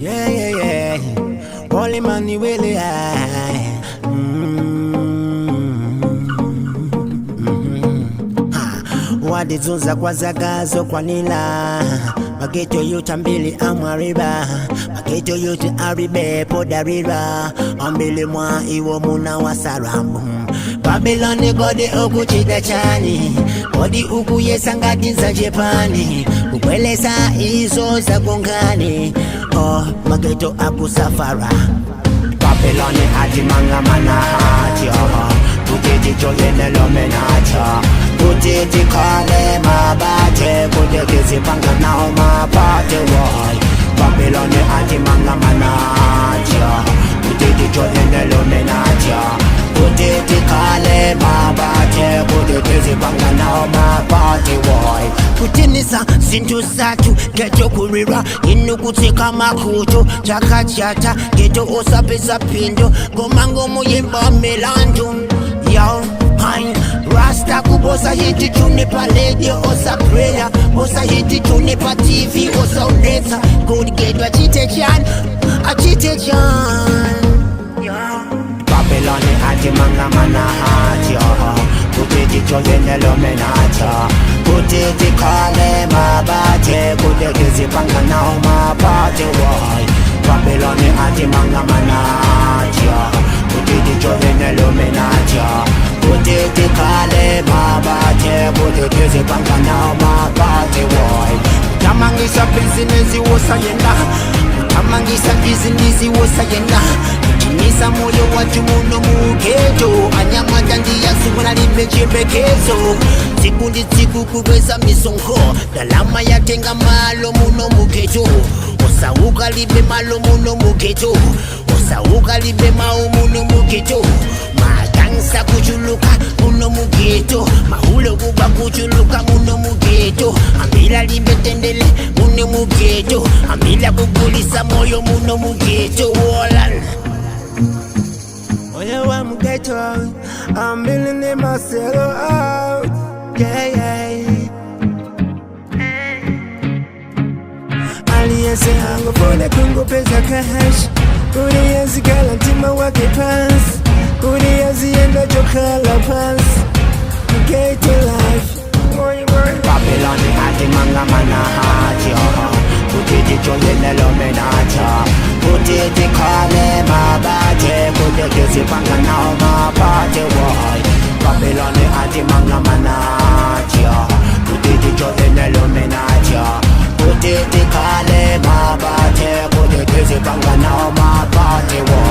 Yeah, yeah, yeah. Holy money really high. Wadizunza kwa zagazo kwa nila mageto yote mbili amwariba mageto yote aribe podarira ambili mwa iwo muna wasaramu Babyloni gode okuchida chani godi uku yesangati za Japani kukweleza izo za gongani oh mageto akusafara Babyloni ajimanga manahaja kutiti choyene lomenacha kutiti kale mabate kutiti panga nao mabate woy Babyloni ajimanga manahaja kutiti choyene lomenacha kutiti kale mabate kutiti panga nao mabate woy kutinisa zintu zatu geto kurira inu kutika makuto chakachata geto osapesa pindo gomango muyimba melandu yo hein rasta kubosa hiti tune pa radio osa prayer osa hiti tune pa TV osa uneta good geto achite chan Babyloni ajimanga manahaja kutiti choyene lomenacha kutiti kale mabate kutiti panga nao mabate woy Babyloni ajimanga manahaja kutiti choyene lomenacha kutiti kale mabate kutiti panga nao mabate woy Tamangisa business wosa yenda Tamangisa business wosa yenda Nisa moyo watu muno mugeto Anyama jandi ya suwana limechepekezo Sikundi siku kuweza misonko Dalama ya tenga malo muno mugeto Osauka libe malo muno mugeto Osauka libe mao muno mugeto Matangsa kuchuluka muno mugeto Mahulo kuba kuchuluka muno mugeto Ambila libe tendele muno mugeto Ambila kugulisa moyo muno mugeto Wolan Oya wa mugeto, I'm building myself out. Yeah, yeah. Aliyese hango pole kungo pesa cash. Kuri yazi kala tima wake pass. Kuri yazi enda chokala pass. Mugeto life. Babyloni ati manga manahaja. Kutiti choyene lomenacha. Kutiti kale mabate kutiti panga nao mabate woy Babyloni ajimanga manahaja kutiti choyene lomenacha kutiti kale mabate kutiti panga nao mabate woy